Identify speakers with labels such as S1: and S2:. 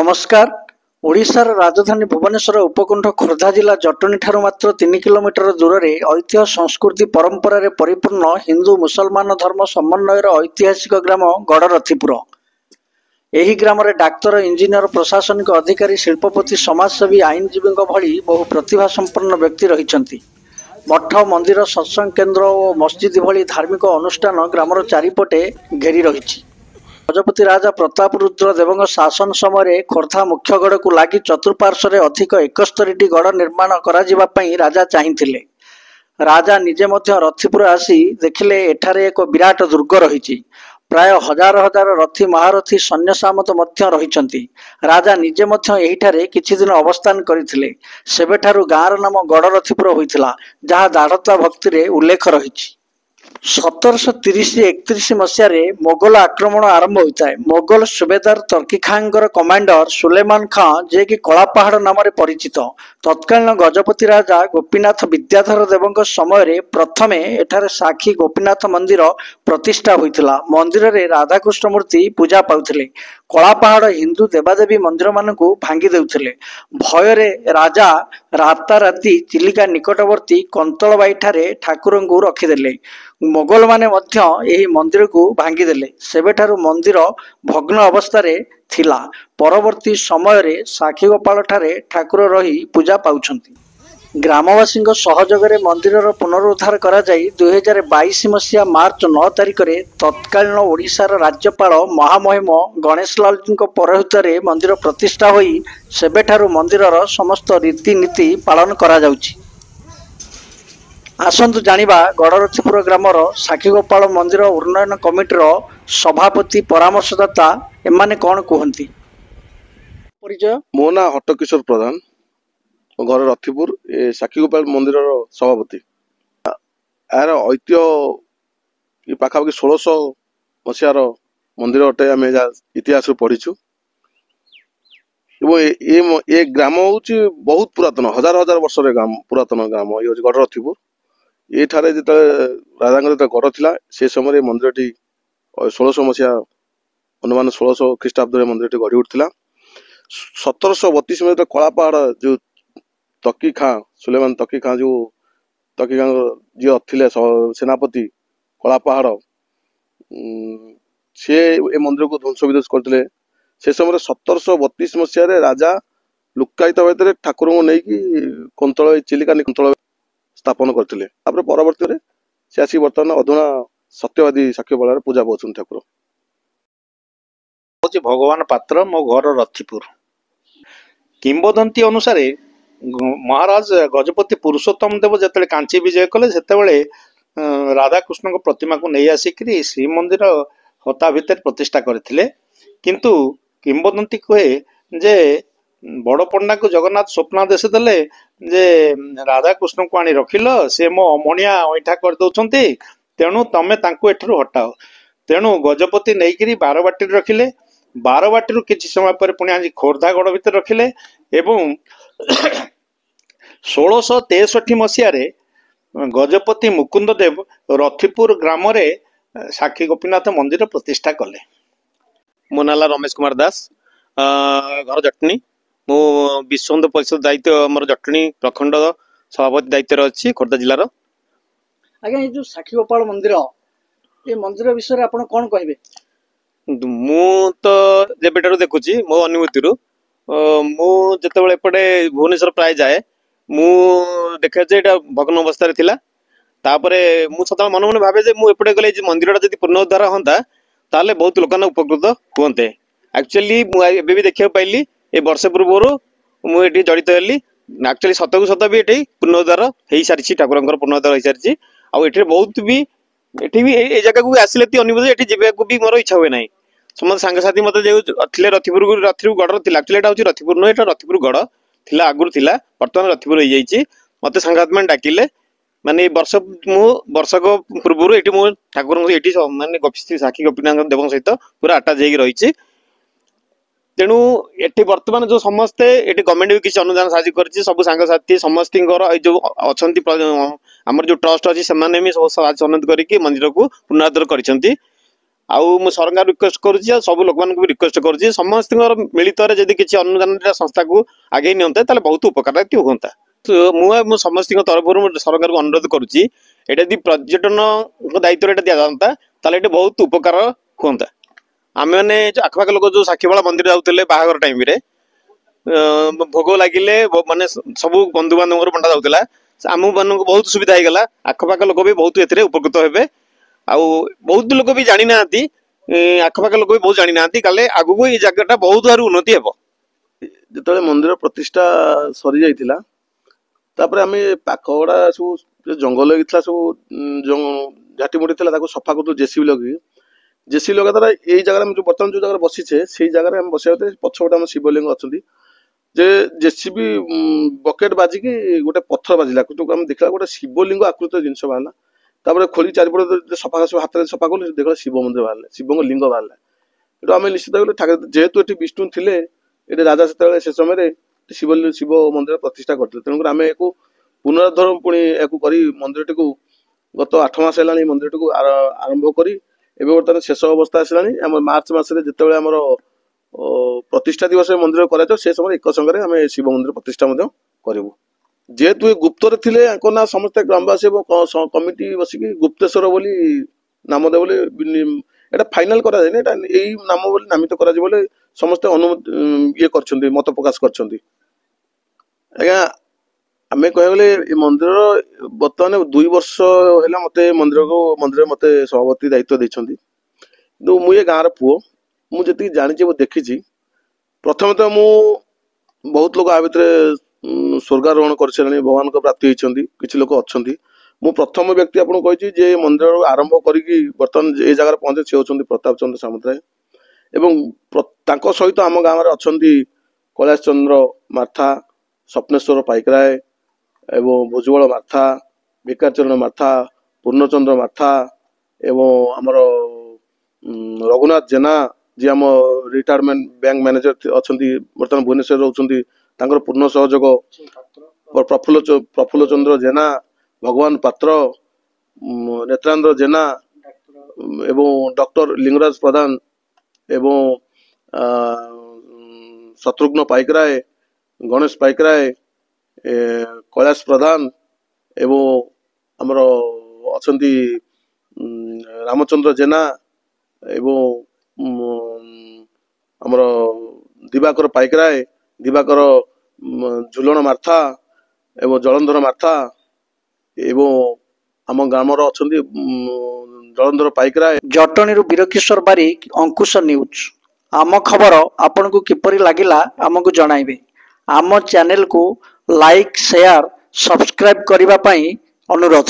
S1: नमस्कार। ओडिशार राजधानी भुवनेश्वर उपकूंठ खोर्धा जिला जटणी ठारू मात्र 3 किलोमीटर दूर रे ऐतिह्य संस्कृति परंपरा रे परिपूर्ण हिंदू मुसलमान धर्म समन्वयर ऐतिहासिक ग्राम गड़रथीपुर। एही ग्राम रे डाक्तर इंजीनियर प्रशासनिक अधिकारी शिल्पपति समाजसेवी आईनजीवी भली बहु प्रतिभा संपन्न व्यक्ति रहिछंती। मठ मंदिर सत्संग केन्द्र और मस्जिद भली धार्मिक अनुष्ठान ग्रामर चारिपटे घेरी रही। गजपति राजा प्रतापरुद्र देवଙ୍କ शासन समय खोर्धा मुख्यगढ़ को लगी चतुर्पार्श्व अधिक 71टी गढ़ निर्माण करा पई राजा चाहिथिले। राजा निजे मध्य रथीपुर आसी देखिले एठारे एक विराट दुर्ग रही। प्राय हजार हजार रथी महारथी सैन्य सामत मध्य रहिछंती। राजा निजे मध्य एहिठारे किछि दिन अवस्थान करथिले। सेबेठारु गाँर नाम गड़रथीपुर होइथिला, जहाँ दाढ़ता भक्ति रे उल्लेख रही। 1730-31 मसीह मोगल आक्रमण आरंभ होता है। मोगल सुबेदार तर्की खां कमांडर सुलेमान खां जे कि कलापहाड़ नाम परिचित तत्कालीन गजपति राजा गोपीनाथ विद्याधर देवଙ୍କ समय प्रथमे एठारे साक्षी गोपीनाथ मंदिर प्रतिष्ठा होइथिला। मंदिर रे राधाकृष्ण मूर्ति पूजा पाउथिले। कलापहाड़ हिंदू देवादेवी मंदिर मानकु भांगी देउथिले। भय राजा राताराति चिलिका निकटवर्ती कंतलबाई ठारे ठाकुरंकु रखिदेले। मोगल माने मध्य एही मंदिर को भांगीदेले। सेबेठारु मंदिर भग्न अवस्था थिला। परवर्ती समय रे साक्षीगोपाल ठारे ठाकुर रही पूजा पाउछंती। ग्रामवासी सहयोग में मंदिर पुनरुद्धार करा जाई 2022 मसीहा मार्च 9 तारिख रे तत्कालीन ओडिशार राज्यपाल महामहिम गणेश लाल जी पौरोहित्य रे मंदिर प्रतिष्ठा होई सेबेठारु मंदिरर समस्त रीतिनीति पालन करा जाउछि। आसंतु जानिबा गड़रथीपुर ग्रामर साक्षीगोपाल मंदिर उन्नयन कमिटीर सभापति परामर्शदाता एमाने कौन कहती। परिचय
S2: मो ना हटकिशोर प्रधान, घर रथीपुर साक्षीगोपाल मंदिर सभापति। यार ऐतिह्य पाखापाखि 1600 मसीहार मंदिर अटे। आम इतिहास पढ़ीचु। ये ग्राम हूँ बहुत पुरातन, हजार हजार वर्ष पुरातन ग्राम ये गड़रथीपुर। ये ठारे जो राजा गढ़ थिला से समय मंदिरटी 1600 मसीहा अनुमान 1600 ख्रीष्टाब्द मंदिरटी गढ़ी उठिला। 1732 में कलापहाड़ जो तकी खां सुलेमान तकी खां जो तकी खां जी थिले सेनापति कलापहाड़ से ए मंदिर को ध्वंस विध्वंस करते। से समय 1732 मसीह राजा लुकायित भाव ठाकुर को लेकिन कंतल चिलिका कंतल स्थापन करते। परवर्ती से आसिक बर्तमान अधुना सत्यवादी साक्ष्य बल पूजा पाँच ठाकुर।
S3: भगवान पात्र मो घर रथीपुर। किंबदंती अनुसार महाराज गजपति पुरुषोत्तम देव जिते कांची विजय कले से राधाकृष्ण प्रतिमा को नहीं आसिक श्रीमंदिर हता भितर प्रतिष्ठा करथिले। किंतु किंबदंती कहे जे बड़ पंडा को जगन्नाथ स्वप्नादेश देले जे राधाकृष्ण को आनी रखिल से मो अमणिया ऐठा कर दउछंती, तेणु तमे तांको एठरू हटाओ। तेणु गजपति नहींकरी बारबाटी रखिले। बारबाटी किछि समय पर पुणी आज खोर्धागढ़ भितर रखिले एवं 1663 मसीह गजपति मुकुंद देव रथीपुर ग्राम रे साक्षी गोपीनाथ मंदिर प्रतिष्ठा कले।
S4: मो नाला रमेश कुमार दास, घर जटनी। मु विश्व हिंदू परिषद दायित्व मोर जटनी प्रखंड सभापति दायित्व अच्छी खोर्धा जिलार।
S1: आज्ञा ये जो साक्षीगोपाल मंदिर ये मंदिर विषय आप कौन कहे?
S4: मु तो जेबेठारु देखुची मो अनुभूति मु जितेबाला एपटे भुवनेश्वर प्राय जाए मु देखे जे एटा भग्न अवस्था थिला। तापरे मु सदा मन मन भावे जे मु एपटे गले मंदिरटा जदि पुनरुद्धार होता ताले बहुत लोक उपकृत हुए। एक्चुअली मुझे भी देखा पाइली ए वर्ष पूर्व मुझे जड़ित हेली। एक्चुअली सत को सत भी ये पुनरुद्धार हो सारी ठाकुर पुनरुद्धार हो सारी। आठ बहुत भी ये जगह को आसिले अनुभूति ये जावाक भी मोर इच्छा हुए ना। समस्त सांगसाथी मत जो थे रथीपुर गढ़ थी। एक्चुअली यहाँ हूँ रथीपुर नुहे, ये रथीपुर गढ़ थिला आगुरी थिला, बर्तमान रथीपुर हो जाइए। मत सांगसाथी मैंने डाकिले माने वर्षक पूर्व ये ठाकुर मानने साक्षी गोपीनाथ देव सहित पूरा अटाच हो रही। तेणु ये बर्तमान जो समस्ते ये गवर्नमेंट भी किसी अनुदान साहय कर सब सांगसाथी समस्त जो अच्छा आमर जो ट्रस्ट अच्छी से सब अनुरोध करके मंदिर को पुनरुद्धार कर। आउ मु सरकार रिक्वेस्ट करुच्ची सब लोक मानक भी रिक्वेस्ट करुच्ची समस्त मिलित जदि किसी अनुदान संस्था को आगे नियंते ताले बहुत उपकार होता। मु समस्त तरफ सरकार को अनुरोध करुच्ची एटा यदि पर्यटन दायित्व एटा दिया जाता ताले एटा बहुत उपकार होता। आम मैंने आखपाख लोक जो साक्षीबाला मंदिर जाते बाहागर टाइम रे भोग लगिले माने सब बंधु बांधव बंटा जाऊला आम मान बहुत सुविधा हो गला आखपाख लोक भी बहुत ए उपकृत हेबे। आउ बहुत लोक भी जानी ना आखपाख लोक भी बहुत जानी ना काले आगु ये जगहटा बहुत आरु उन्नति हेबो।
S2: जेतले मंदिर प्रतिष्ठा सरी जाइतिला तापरे आमे पाखगडा सब जंगल होइतला सब झाटी मुटी थिला ताको सफा करतो जेसीबी लगा द्वारा यही जगह जो बर्तमान जो जगह बसीचे से जगह हम बसिया पछपटे आम शिवलिंग अच्छा जे जेसीबी बकेट बाजिकी गोटे पत्थर बाजिला आम देखला गोटे शिवलिंग आकृत जिनस बाहर तापर खोली चारिपट सफा हाथ में सफा कलु देख शिव मंदिर बाहर शिव लिंग बाहर ये आम निश्चित कलु जेहेतु ये विष्णु थे ये राजा से समय शिव मंदिर प्रतिष्ठा करते तेणुकर आम या पुनरुद्धार पुणी या मंदिर टी गत 8 मास है मंदिर टी आरंभ करी एवं बर्तमान शेष अवस्था आसलानी मार्च मसरे जिते आमर प्रतिष्ठा दिवस मंदिर कर से समय एक संगे आम शिव मंदिर प्रतिष्ठा करूँ जेहेतु ये गुप्तर थे ना समस्त ग्रामवासी कमिटी बसिक गुप्तेश्वर बोली नाम दे बोली एटा फाइनाल करा जाए ना यही नाम बोली नामित करा जाए बोले समस्त अनुमति ये कर मत प्रकाश कर आम कह गले मंदिर बर्तमान 2 वर्ष है मत मंदिर मत सभापति दायित्व देते मुझे गाँव पुओ मुझे जानी देखी प्रथम तो मु बहुत लोग आ भितर स्वर्गारोहण कर सारे भगवान को प्राप्ति होती किसी लोग अच्छा मु प्रथम व्यक्ति आपको कही जे मंदिर आरंभ करी बर्तमान ये जगह पहुंचे सी होती प्रताप चंद्र सामुद्राय एवं सहित आम गाँव में अच्छा कैलाश चंद्र मार्था स्वप्नेश्वर पाइकराय एवं भुजबल मार्था विकारचरण मार्था पूर्णचंद्र मार्था एवं आमर रघुनाथ जेना जी आम रिटायरमेंट बैंक मैनेजर अच्छा बर्तमान भुवनेश्वर रोचे पूर्ण सहयोग प्रफुल्ल चंद्र जेना भगवान पात्र नेत्रांद्र जेना एवं डॉक्टर लिंगराज प्रधान एवं शत्रुघ्न पाइकराय गणेश पाइकराय कैलाश प्रधान एवं आमर अच्छा रामचंद्र जेना एवं आमर दिवाकर पाइकराय दिवाकर झुलन मार्था एवं जलंधर मार्था एवं आम ग्राम अच्छा जलंधर पाइकराय।
S1: जटणी वीरकिशोर बारिक अंकुश न्यूज आम खबर आपन को किपरि लागिला आमको जणाइबे। आम चैनल को लाइक शेयर सब्सक्राइब करने अनुरोध।